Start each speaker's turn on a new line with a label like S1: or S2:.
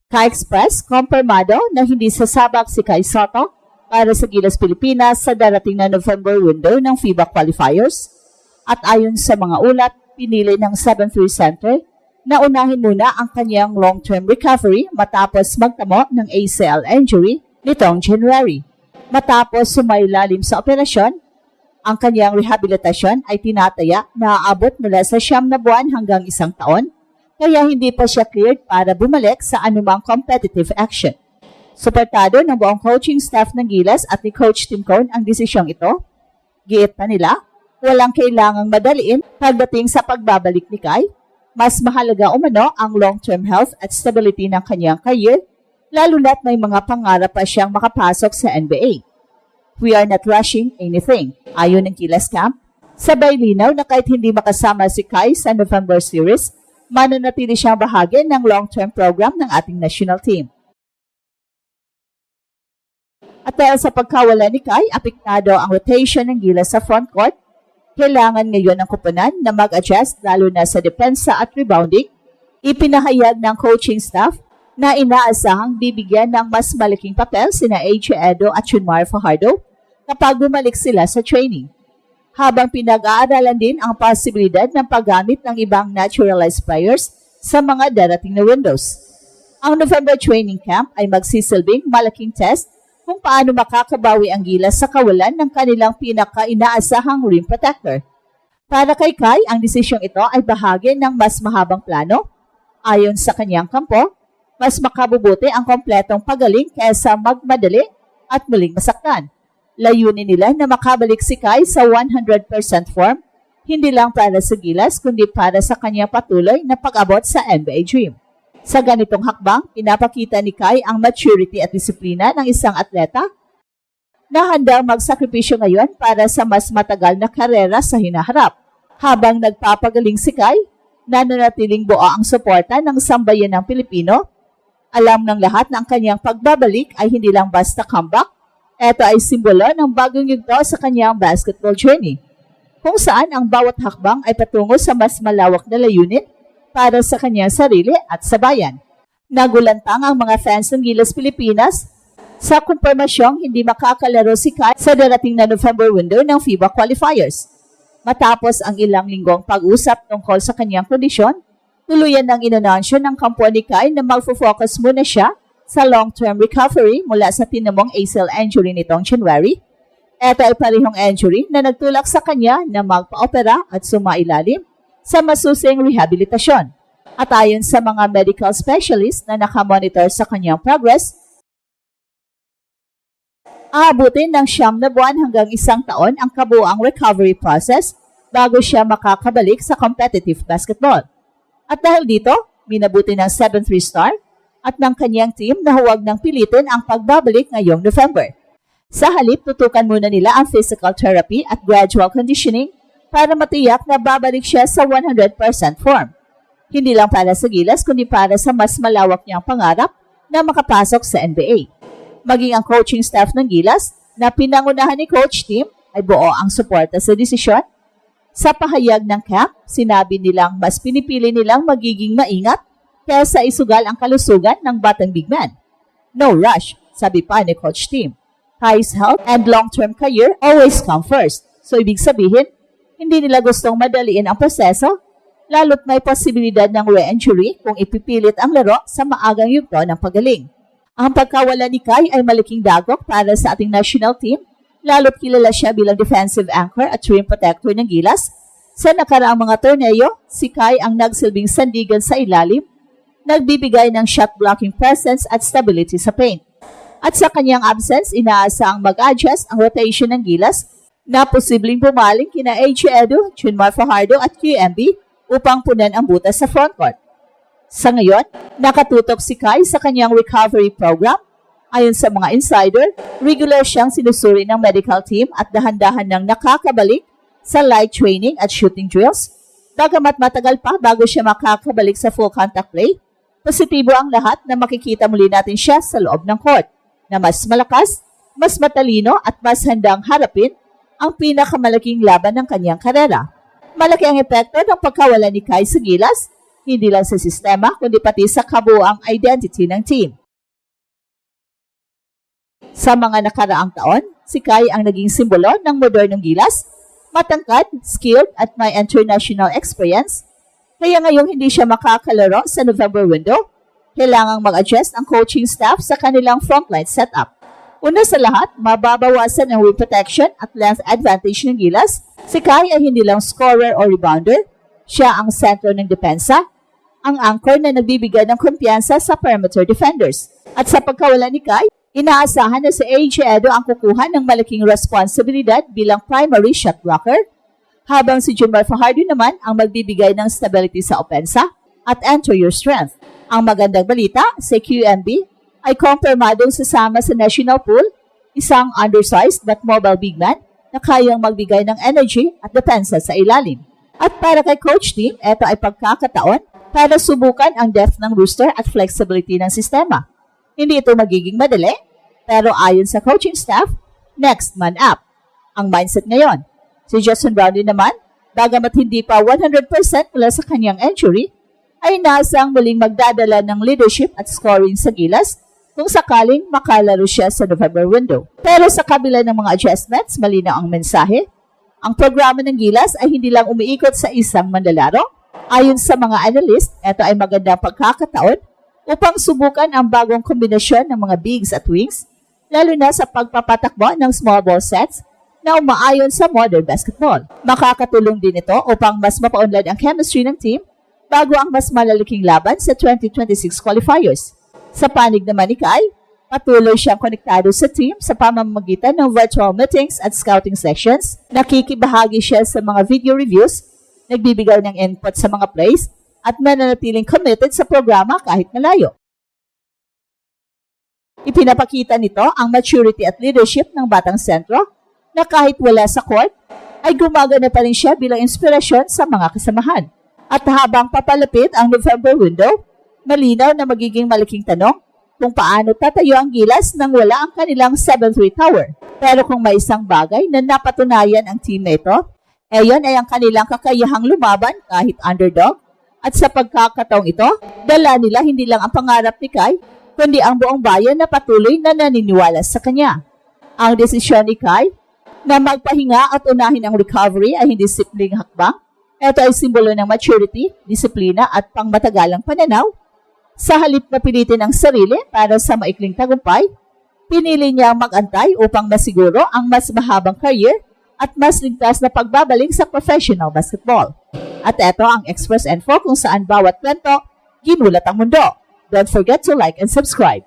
S1: Ka-Express, kumpirmado na hindi sasabak si Kai Sotto para sa Gilas Pilipinas sa darating na November window ng FIBA qualifiers. At ayon sa mga ulat, pinili ng 7-3 Center na unahin muna ang kanyang long-term recovery matapos magtamo ng ACL injury nitong January. Matapos sumailalim sa operasyon, ang kanyang rehabilitasyon ay tinataya na aabot mula sa 9 na buwan hanggang 1 taon, kaya hindi pa siya cleared para bumalik sa anumang competitive action. Suportado ng buong coaching staff ng Gilas at ni Coach Tim Cone ang desisyong ito. Giit pa nila, walang kailangang madaliin pagdating sa pagbabalik ni Kai. Mas mahalaga umano ang long-term health at stability ng kanyang career, lalo na't may mga pangarap pa siyang makapasok sa NBA. We are not rushing anything, ayon ng Gilas Camp. Sabay linaw na kahit hindi makasama si Kai sa November series, mananatili siyang bahagi ng long-term program ng ating national team. At dahil sa pagkawala ni Kai, apektado ang rotation ng Gilas sa frontcourt. Kailangan ngayon ng kupunan na mag-adjust lalo na sa depensa at rebounding. Ipinahayag ng coaching staff na inaasahang bibigyan ng mas malaking papel sina AJ Edo at Junmar Fajardo kapag bumalik sila sa training. Habang pinag-aaralan din ang posibilidad ng paggamit ng ibang naturalized players sa mga darating na windows. Ang November training camp ay magsisilbing malaking test kung paano makakabawi ang Gilas sa kawalan ng kanilang pinaka-inaasahang rim protector. Para kay Kai, ang desisyong ito ay bahagi ng mas mahabang plano. Ayon sa kanyang kampo, mas makabubuti ang kompletong pagaling kaysa magmadali at muling masaktan. Layunin nila na makabalik si Kai sa 100% form, hindi lang para sa Gilas kundi para sa kanyang patuloy na pag-abot sa NBA dream. Sa ganitong hakbang, pinapakita ni Kai ang maturity at disiplina ng isang atleta na handang magsakripisyo ngayon para sa mas matagal na karera sa hinaharap. Habang nagpapagaling si Kai, nananatiling buo ang suporta ng sambayanang Pilipino. Alam ng lahat na ang kanyang pagbabalik ay hindi lang basta comeback. Ito ay simbolo ng bagong yugto sa kanyang basketball journey, kung saan ang bawat hakbang ay patungo sa mas malawak na layunin para sa kanyang sarili at sa bayan. Nagulantang ang mga fans ng Gilas Pilipinas sa kumpirmasyong hindi makakalaro si Kai sa darating na November window ng FIBA qualifiers. Matapos ang ilang linggong pag-usap tungkol sa kanyang kondisyon, tuluyan ng inanunsyo ng kampo ni Kai na magfo-focus muna siya sa long-term recovery mula sa tinamong ACL injury nitong January. Ito ay parehong injury na nagtulak sa kanya na magpa-opera at sumailalim sa masusing rehabilitasyon. At ayon sa mga medical specialist na nakamonitor sa kanyang progress, aabutin ng 9 na buwan hanggang 1 taon ang kabuuang recovery process bago siya makakabalik sa competitive basketball. At dahil dito, minabuti ng 7-3 star at ng kanyang team na huwag nang pilitin ang pagbabalik ngayong November. Sa halip, tutukan muna nila ang physical therapy at gradual conditioning para matiyak na babalik siya sa 100% form. Hindi lang para sa Gilas, kundi para sa mas malawak niyang pangarap na makapasok sa NBA. Maging ang coaching staff ng Gilas na pinangunahan ni Coach Tim ay buo ang suporta sa desisyon. Sa pahayag ng camp, sinabi nilang mas pinipili nilang magiging maingat kaysa isugal ang kalusugan ng batang big man. No rush, sabi pa ni Coach Tim. Kai's health and long-term career always come first. So ibig sabihin, hindi nila gustong madaliin ang proseso, lalo't may posibilidad ng re-injury kung ipipilit ang laro sa maagang yugto ng pagaling. Ang pagkawala ni Kai ay malaking dagok para sa ating national team, lalo't kilala siya bilang defensive anchor at rim protector ng Gilas. Sa nakaraang mga torneo, si Kai ang nagsilbing sandigan sa ilalim, nagbibigay ng shot-blocking presence at stability sa paint. At sa kanyang absence, inaasang mag-adjust ang rotation ng Gilas na posibleng pumaling kina AJ Edo, Junmar Fajardo at QMB upang punan ang butas sa frontcourt. Sa ngayon, nakatutok si Kai sa kanyang recovery program. Ayon sa mga insider, regular siyang sinusuri ng medical team at dahan-dahan nang nakakabalik sa light training at shooting drills. Bagamat matagal pa bago siya makakabalik sa full contact play, positibo ang lahat na makikita muli natin siya sa loob ng court na mas malakas, mas matalino at mas handang harapin ang pinakamalaking laban ng kanyang karera. Malaki ang epekto ng pagkawala ni Kai sa Gilas, hindi lang sa sistema kundi pati sa kabuuang identity ng team. Sa mga nakaraang taon, si Kai ang naging simbolo ng modernong gilas, matangkad, skilled at may international experience. Kaya ngayong hindi siya makakalaro sa November window, kailangang mag-adjust ang coaching staff sa kanilang frontline setup. Una sa lahat, mababawasan ang rim protection at length advantage ng gilas. Si Kai ay hindi lang scorer o rebounder, siya ang sentro ng depensa, ang anchor na nagbibigay ng kumpiyansa sa perimeter defenders. At sa pagkawala ni Kai, inaasahan na si AJ Edo ang kukuha ng malaking responsibilidad bilang primary shot blocker, habang si Jimar Fajardo naman ang magbibigay ng stability sa opensa at interior strength. Ang magandang balita, si QMB ay kumpirmadong sasama sa national pool, isang undersized but mobile big man na kayang magbigay ng energy at depensa sa ilalim. At para kay Coach Team, ito ay pagkakataon para subukan ang depth ng roster at flexibility ng sistema. Hindi ito magiging madali, pero ayon sa coaching staff, next man up ang mindset ngayon. Si Justin Brownlee naman, bagamat hindi pa 100% mula sa kanyang injury, ay nasang muling magdadala ng leadership at scoring sa gilas kung sakaling makalaro siya sa November window. Pero sa kabila ng mga adjustments, malinaw ang mensahe. Ang programa ng gilas ay hindi lang umiikot sa isang manlalaro. Ayon sa mga analyst, ito ay magandang pagkakataon upang subukan ang bagong kombinasyon ng mga bigs at wings, lalo na sa pagpapatakbo ng small ball sets na umaayon sa modern basketball. Makakatulong din ito upang mas mapaunlad ang chemistry ng team bago ang mas malalaking laban sa 2026 qualifiers. Sa panig naman ni Kai, patuloy siyang konektado sa team sa pamamagitan ng virtual meetings at scouting sessions. Nakikibahagi siya sa mga video reviews, nagbibigay ng input sa mga plays, at mananatiling committed sa programa kahit malayo. Ipinapakita nito ang maturity at leadership ng batang sentro na kahit wala sa court, ay gumagana pa rin siya bilang inspirasyon sa mga kasamahan. At habang papalapit ang November window, malinaw na magiging malaking tanong kung paano tatayo ang gilas nang wala ang kanilang 7-3 tower. Pero kung may isang bagay na napatunayan ang team na ito, ayon ay ang kanilang kakayahang lumaban kahit underdog. At sa pagkakataong ito, dala nila hindi lang ang pangarap ni Kai, kundi ang buong bayan na patuloy na naniniwala sa kanya. Ang desisyon ni Kai na magpahinga at unahin ang recovery ay hindi simpleng hakbang. Ito ay simbolo ng maturity, disiplina at pangmatagalang pananaw. Sa halip na pilitin ang sarili para sa maikling tagumpay, pinili niya mag-antay upang masiguro ang mas mahabang career at mas ligtas na pagbabalik sa professional basketball. At ito ang Express Info kung saan bawat kwento, ginulat ang mundo. Don't forget to like and subscribe.